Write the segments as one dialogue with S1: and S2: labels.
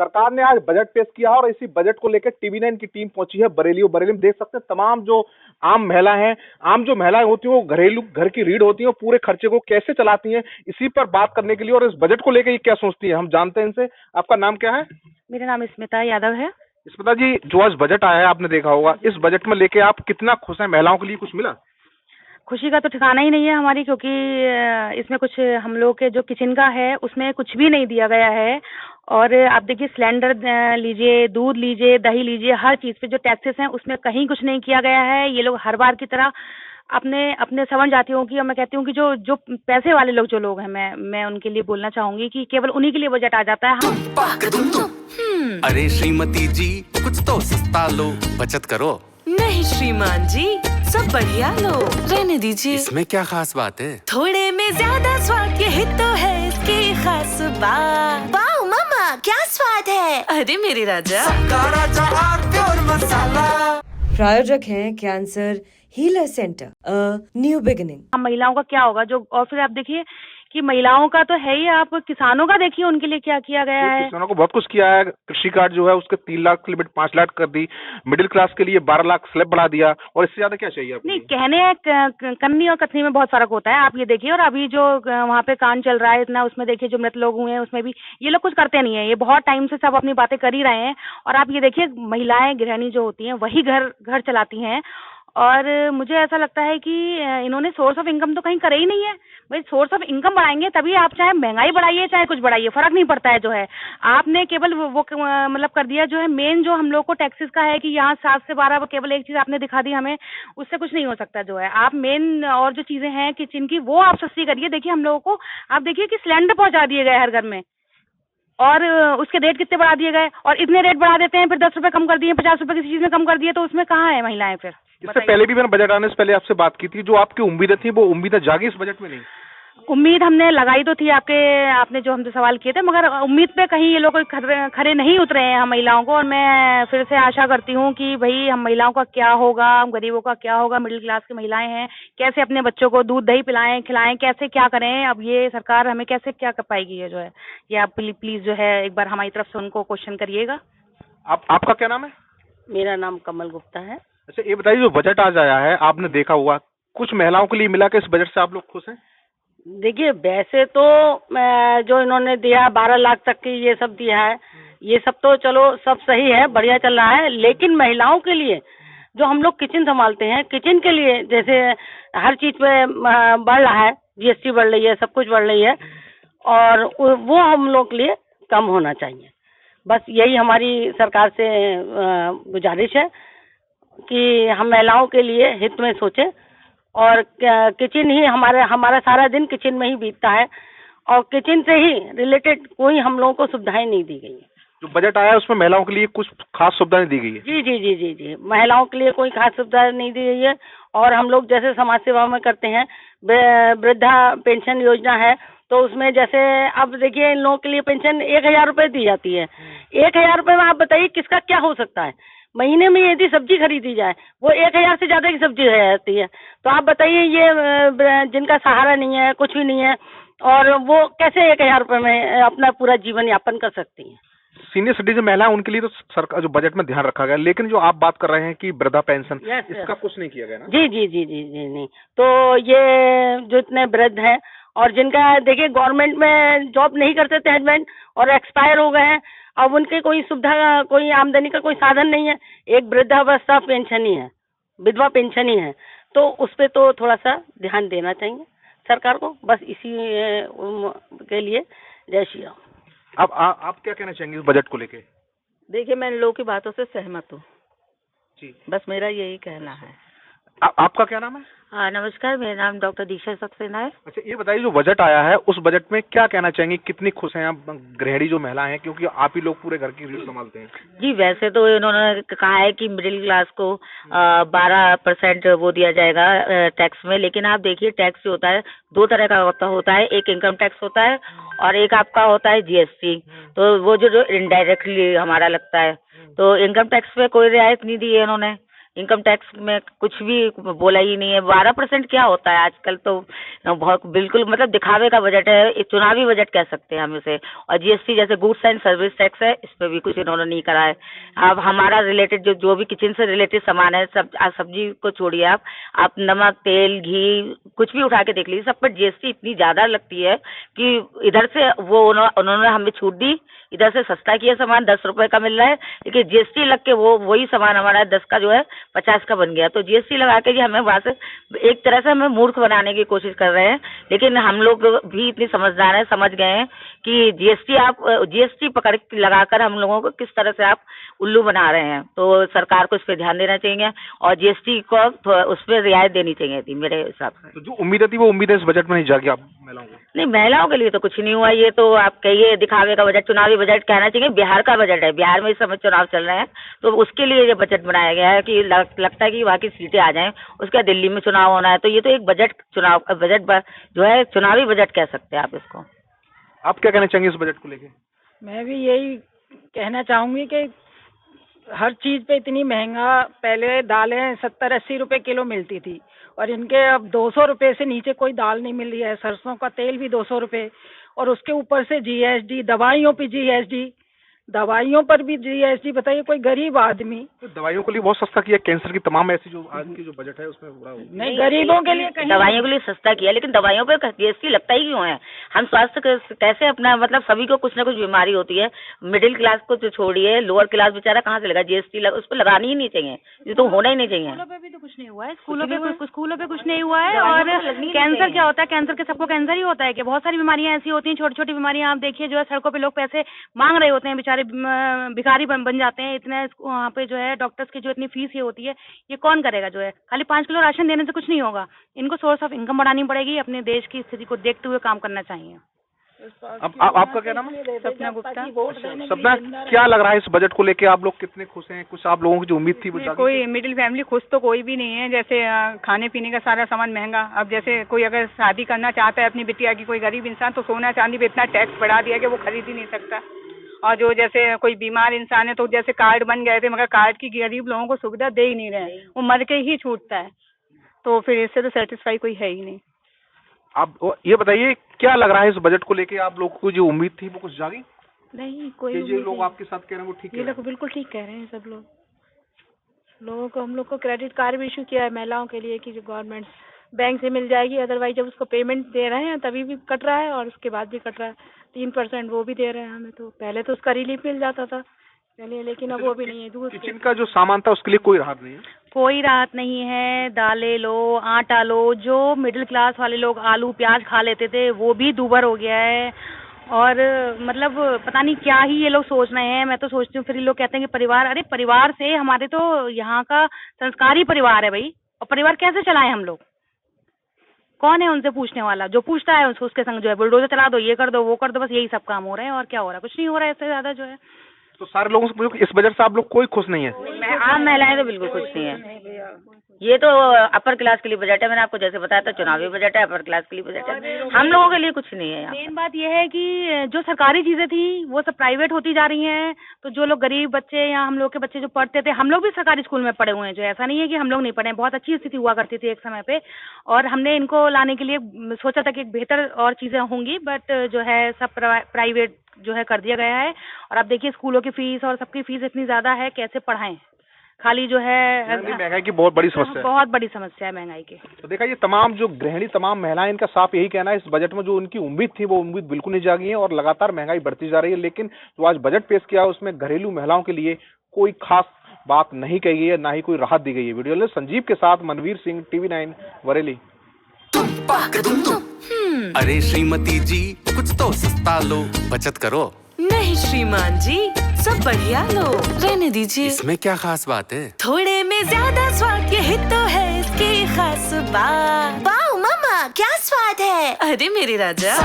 S1: सरकार ने आज बजट पेश किया है और इसी बजट को लेकर टीवी9 की टीम पहुंची है बरेली। बरेली में देख सकते हैं तमाम जो आम महिला हैं, आम जो महिलाएं होती हैं वो घरेलू घर की रीढ़ होती हैं, वो पूरे खर्चे को कैसे चलाती हैं, इसी पर बात करने के लिए और इस बजट को लेकर ये क्या सोचती है हम जानते हैं इनसे। आपका नाम क्या है?
S2: मेरा नाम स्मिता यादव है।
S1: स्मिता जी, जो आज बजट आया है आपने देखा होगा, इस बजट में लेके आप कितना खुश हैं? महिलाओं के लिए कुछ मिला?
S2: खुशी का तो ठिकाना ही नहीं है हमारी, क्योंकि इसमें कुछ हम लोग के जो किचन का है उसमें कुछ भी नहीं दिया गया है। और आप देखिए सिलेंडर लीजिए, दूध लीजिए, दही लीजिए, हर चीज़ पे जो टैक्सेस हैं उसमें कहीं कुछ नहीं किया गया है। ये लोग हर बार की तरह अपने अपने सवर्ण जातियों की, और मैं कहती हूँ कि जो जो पैसे वाले लोग जो लोग हैं, मैं उनके लिए बोलना चाहूंगी कि केवल उन्हीं के लिए बजट आ जाता है।
S3: अरे श्रीमती जी, कुछ तो सस्ता लो, बचत करो।
S4: नहीं श्रीमान जी, सब बढ़िया लो, रहने दीजिए।
S3: इसमें क्या खास बात है?
S4: थोड़े में ज्यादा स्वाद, यही तो है इसकी खास बात।
S5: वाओ मामा, क्या स्वाद है।
S4: अरे मेरे राजा।
S6: प्रायोजक हैं cancer healer centre, new beginning.
S2: महिलाओं का क्या होगा जो, और फिर आप देखिए कि महिलाओं का तो है ही, आप किसानों का देखिए उनके लिए क्या किया गया है।
S1: किसानों को बहुत कुछ किया है। कृषि कार्ड जो है उसके 3 लाख की लिमिट 5 लाख कर दी, मिडिल क्लास के लिए 12 लाख स्लैब बढ़ा दिया, और इससे ज्यादा क्या चाहिए आपको?
S2: नहीं, कहने कन्नी और कथनी में बहुत फर्क होता है, आप ये देखिए। और अभी जो वहाँ पे कांड चल रहा है इतना, उसमें देखिए जो मृत लोग हुए हैं उसमें भी ये लोग कुछ करते नहीं है। ये बहुत टाइम से सब अपनी बातें कर ही रहे हैं। और आप ये देखिए महिलाएं गृहिणी जो होती हैं वही घर चलाती हैं। और मुझे ऐसा लगता है कि इन्होंने सोर्स ऑफ इनकम तो कहीं करे ही नहीं है। भाई सोर्स ऑफ इनकम बढ़ाएंगे तभी, आप चाहे महंगाई बढ़ाइए चाहे कुछ बढ़ाइए, फर्क नहीं पड़ता है। जो है आपने केवल वो मतलब कर दिया जो है मेन, जो हम लोग को टैक्सेस का है कि यहाँ 7 से 12 केवल एक चीज आपने दिखा दी हमें, उससे कुछ नहीं हो सकता। जो है आप मेन और जो चीजें हैं किचन की वो आप सस्ती करिए। देखिए हम लोगों को, आप देखिए कि सिलेंडर पहुंचा दिए गए हर घर में, और उसके रेट कितने बढ़ा दिए गए। और इतने रेट बढ़ा देते हैं, फिर 10 रुपए कम कर दिए, 50 रुपए किसी चीज में कम कर दिए, तो उसमें कहाँ है महिलाएं फिर?
S1: इससे पहले भी मैंने बजट आने से पहले आपसे बात की थी, जो आपकी उम्मीदें थी वो उम्मीदें जागी इस बजट में? नहीं,
S2: उम्मीद हमने लगाई तो थी, आपने जो हमसे सवाल किए थे, मगर उम्मीद पे कहीं ये लोग खरे नहीं उतरे हैं हम महिलाओं को। और मैं फिर से आशा करती हूँ कि भाई हम महिलाओं का क्या होगा, हम गरीबों का क्या होगा, मिडिल क्लास की महिलाएं हैं, कैसे अपने बच्चों को दूध दही पिलाएं खिलाएं, कैसे क्या करें। अब ये सरकार हमें कैसे क्या कर पाएगी? ये जो है, ये आप प्लीज जो है एक बार हमारी तरफ से उनको क्वेश्चन करिएगा।
S1: आपका क्या नाम है?
S7: मेरा नाम कमल गुप्ता है।
S1: अच्छा, ये बताइए जो बजट आज आया है आपने देखा हुआ, कुछ महिलाओं के लिए मिला के इस बजट से आप लोग खुश हैं?
S7: देखिए वैसे तो जो इन्होंने दिया 12 लाख तक की ये सब दिया है, ये सब तो चलो सब सही है, बढ़िया चल रहा है। लेकिन महिलाओं के लिए जो हम लोग किचन संभालते हैं, किचन के लिए जैसे हर चीज पे बढ़ रहा है, जीएसटी बढ़ रही है, सब कुछ बढ़ रही है, और वो हम लोग के लिए कम होना चाहिए। बस यही हमारी सरकार से गुजारिश है कि हम महिलाओं के लिए हित में सोचें। और किचन ही हमारा सारा दिन किचन में ही बीतता है, और किचन से ही रिलेटेड कोई हम लोगों को सुविधाएं नहीं दी गई है।
S1: जो बजट आया है उसमें महिलाओं के लिए कुछ खास सुविधाएं दी गई है?
S7: जी जी जी जी जी, महिलाओं के लिए कोई खास सुविधा नहीं दी गई है। और हम लोग जैसे समाज सेवा में करते हैं, वृद्धा पेंशन योजना है, तो उसमें जैसे अब देखिए इन लोगों के लिए पेंशन 1000 रुपये दी जाती है। 1000 रुपये में आप बताइए किसका क्या हो सकता है? महीने में यदि सब्जी खरीदी जाए वो 1000 से ज्यादा की सब्जी रह जाती है। तो आप बताइए ये जिनका सहारा नहीं है, कुछ भी नहीं है, और वो कैसे 1000 रुपये में अपना पूरा जीवन यापन कर सकती हैं?
S1: सीनियर सिटीजन महिला उनके लिए तो सरकार जो बजट में ध्यान रखा गया, लेकिन जो आप बात कर रहे हैं कि वृद्धा पेंशन, इसका कुछ नहीं किया गया ना?
S7: जी जी जी जी जी नहीं। तो ये जो इतने वृद्ध हैं और जिनका देखिए गवर्नमेंट में जॉब नहीं करते थे हस्बैंड और एक्सपायर हो गए हैं, अब उनके कोई सुविधा, कोई आमदनी का कोई साधन नहीं है, एक वृद्धावस्था पेंशन ही है, विधवा पेंशन ही है, तो उस पे तो थोड़ा सा ध्यान देना चाहिए सरकार को। बस इसी के लिए जय श्री राम।
S1: अब आप क्या कहना चाहेंगे इस बजट को लेके?
S8: देखिए मैं इन लोगों की बातों से सहमत हूँ
S1: जी,
S8: बस मेरा यही कहना है।
S1: आपका क्या नाम है?
S2: हाँ नमस्कार, मेरा नाम डॉक्टर दीक्षा सक्सेना है।
S1: अच्छा, ये बताइए जो बजट आया है उस बजट में क्या कहना चाहेंगे, कितनी खुश हैं आप गृहिणी जो महिला हैं, क्योंकि आप ही लोग पूरे घर की रीढ़ संभालते हैं?
S2: जी वैसे तो इन्होंने कहा है कि मिडिल क्लास को 12% वो दिया जाएगा टैक्स में, लेकिन आप देखिए टैक्स जो होता है 2 तरह का होता है, एक इनकम टैक्स होता है और एक आपका होता है जीएसटी। तो वो जो इनडायरेक्टली हमारा लगता है, तो इनकम टैक्स पे कोई रियायत नहीं दी है इन्होंने,
S8: इनकम टैक्स में कुछ भी बोला ही नहीं है। 12% क्या होता है आजकल, तो बहुत बिल्कुल मतलब दिखावे का बजट है, एक चुनावी बजट कह सकते हैं हम इसे। और जीएसटी जैसे गुड्स एंड सर्विस टैक्स है, इस पर भी कुछ इन्होंने नहीं करा है। अब हमारा रिलेटेड जो भी किचन से रिलेटेड सामान है, सब सब्जी को छोड़िए, आप नमक, तेल, घी कुछ भी उठा के देख लीजिए, सब पर जीएसटी इतनी ज्यादा लगती है कि इधर से वो उन्होंने हमें छूट दी, इधर से सस्ता किया सामान, 10 रुपए का मिल रहा है, लेकिन जीएसटी लग के वही सामान हमारा 10 का जो है 50 का बन गया। तो जीएसटी लगा के जी हमें वहां से एक तरह से हमें मूर्ख बनाने की कोशिश कर रहे हैं। लेकिन हम लोग भी इतनी समझदार हैं, समझ गए हैं कि जीएसटी पकड़ लगाकर हम लोगों को किस तरह से आप उल्लू बना रहे हैं। तो सरकार को इस पर ध्यान देना चाहिए और जीएसटी को उस पर रियायत देनी चाहिए थी मेरे हिसाब से।
S1: तो जो उम्मीदें थी वो उम्मीदें इस बजट में नहीं जागी आप महिलाओं को?
S8: नहीं, महिलाओं के लिए तो कुछ नहीं हुआ। ये तो आप कहिए दिखावे का बजट, चुनावी बजट कहना चाहिए। बिहार का बजट है, बिहार में इस समय चुनाव चल रहे हैं, तो उसके लिए ये बजट बनाया गया है कि लगता है कि वहाँ की सीटें आ जाएं। उसके बाद दिल्ली में चुनाव होना है, तो ये तो एक बजट जो है चुनावी बजट कह सकते हैं आप इसको।
S1: आप क्या कहना चाहेंगे इस बजट को लेके?
S9: मैं भी यही कहना चाहूंगी कि हर चीज पे इतनी महंगा, पहले दालें 70-80 रुपए किलो मिलती थी और इनके अब 200 रुपए से नीचे कोई दाल नहीं मिल रही है। सरसों का तेल भी 200 रुपए और उसके ऊपर से जीएसटी, दवाइयों पे जीएसटी, दवाइयों पर भी जीएसटी। बताइए कोई गरीब आदमी,
S1: तो दवाइयों के लिए बहुत सस्ता किया, कैंसर की तमाम ऐसी जो आज की जो बजट है उसमें
S9: नहीं गरीबों के लिए कहीं
S8: दवाइयों के लिए सस्ता किया, लेकिन दवाइयों पे जीएसटी लगता ही क्यों है? हम स्वास्थ्य कैसे अपना मतलब सभी को कुछ ना कुछ बीमारी होती है, मिडिल क्लास को तो छोड़िए, लोअर क्लास बेचारा कहाँ से लगा जीएसटी? उस पर लगानी ही नहीं चाहिए, ये तो होना ही नहीं चाहिए।
S2: स्कूलों पे भी तो कुछ नहीं हुआ है, स्कूलों पे कुछ नहीं हुआ है। और कैंसर क्या होता है? कैंसर के सबको कैंसर ही होता है कि बहुत सारी बीमारियां ऐसी होती हैं, छोटी छोटी बीमारियां। आप देखिए जो है सड़कों पे लोग पैसे मांग रहे होते हैं, बेचारे भिखारी बन जाते हैं। इतने वहाँ पे जो है डॉक्टर्स की जो इतनी फीस ये होती है, ये कौन करेगा? जो है खाली 5 किलो राशन देने से कुछ नहीं होगा। इनको सोर्स ऑफ इनकम बढ़ानी पड़ेगी, अपने देश की स्थिति को देखते हुए काम करना चाहिए।
S1: अब आपका क्या नाम है?
S9: सपना गुप्ता।
S1: सपना, क्या लग रहा है इस बजट को लेके? आप लोग कितने खुश हैं? कुछ आप लोगों की जो उम्मीद थी वो जागी?
S10: कोई मिडिल फैमिली खुश तो कोई भी नहीं है। जैसे खाने पीने का सारा सामान महंगा। अब जैसे कोई अगर शादी करना चाहता है अपनी बिटिया की, कोई गरीब इंसान, तो सोना चांदी पे इतना टैक्स बढ़ा दिया कि वो खरीद ही नहीं सकता। और जो जैसे कोई बीमार इंसान है तो जैसे कार्ड बन गए थे, मगर कार्ड की गरीब लोगों को सुविधा दे ही नहीं रहे, वो मर के ही छूटता है। तो फिर इससे तो सेटिस्फाई कोई है ही नहीं।
S1: आप ये बताइए क्या लग रहा है इस बजट को लेके? आप लोगों को जो उम्मीद थी वो कुछ जागी?
S9: नहीं, कोई
S1: ये लोग आपके साथ कह रहे हैं वो ठीक है?
S9: ये लोग बिल्कुल ठीक कह रहे हैं। सब लोगों को हम लोग को क्रेडिट कार्ड भी इशू किया है महिलाओं के लिए कि जो गवर्नमेंट बैंक से मिल जाएगी, अदरवाइज जब उसको पेमेंट दे रहे हैं तभी भी कट रहा है और उसके बाद भी कट रहा है। 3% वो भी दे रहे हैं हमें। तो पहले तो उसका रिलीफ मिल जाता था चलिए, लेकिन अब वो भी नहीं है। दूध
S1: किचन का जो सामान था उसके लिए कोई राहत नहीं है?
S2: कोई राहत नहीं है। दालें लो, आटा लो, जो मिडिल क्लास वाले लोग आलू प्याज खा लेते थे वो भी दूभर हो गया है। और मतलब पता नहीं क्या ही ये लोग सोच रहे हैं। मैं तो सोचती हूँ, फिर ये लोग कहते हैं कि परिवार, अरे परिवार से हमारे तो यहाँ का संस्कार ही परिवार है भाई। और परिवार कैसे चलाएं हम लोग? कौन है उनसे पूछने वाला? जो पूछता है उसके संग जो है बुलडोजर चला दो, ये कर दो, वो कर दो, बस यही सब काम हो रहे हैं। और क्या हो रहा है? कुछ नहीं हो रहा है इससे ज्यादा जो है।
S1: तो सारे लोगों से पूछो कि इस बजट से आप लोग कोई खुश नहीं है?
S8: आम महिलाएं तो बिल्कुल खुश नहीं है। ये तो अपर क्लास के लिए बजट है, मैंने आपको जैसे बताया था, चुनावी बजट है, अपर क्लास के लिए बजट है, हम लोगों के लिए कुछ नहीं है।
S2: मेन बात यह है कि जो सरकारी चीजें थी वो सब प्राइवेट होती जा रही हैं। तो जो लोग गरीब बच्चे या हम लोग के बच्चे जो पढ़ते थे, हम लोग भी सरकारी स्कूल में पढ़े हुए हैं, जो ऐसा नहीं है कि हम लोग नहीं पढ़े। बहुत अच्छी स्थिति हुआ करती थी एक समय पे, और हमने इनको लाने के लिए सोचा था कि एक बेहतर और चीजें होंगी, बट जो है सब प्राइवेट जो है कर दिया गया है। और आप देखिए स्कूलों की फीस और सबकी फीस इतनी ज्यादा है, कैसे पढ़ाएं? खाली जो है
S1: महंगाई की बहुत बड़ी समस्या है।
S2: बहुत बड़ी समस्या है महंगाई की।
S1: तो देखा, ये तमाम जो गृहिणी, तमाम महिलाएं, इनका साफ यही कहना है इस बजट में जो उनकी उम्मीद थी वो उम्मीद बिल्कुल नहीं जागी है और लगातार महंगाई बढ़ती जा रही है। लेकिन जो आज बजट पेश किया उसमें घरेलू महिलाओं के लिए कोई खास बात नहीं कही गई है, ना ही कोई राहत दी गई है। वीडियो जर्नलिस्ट संजीव के साथ मनवीर सिंह, TV9 बरेली।
S3: अरे श्रीमती जी कुछ तो सस्ता लो, बचत करो।
S4: नहीं श्रीमान जी, सब बढ़िया लो, रहने दीजिए।
S3: इसमें क्या खास बात है?
S4: थोड़े में ज्यादा स्वाद, यही तो है इसकी खास बात।
S5: वाओ मम्मा, क्या स्वाद है?
S4: अरे मेरे राजा,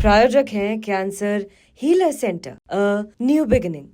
S6: प्रायोजक हैं cancer healer centre, a new beginning.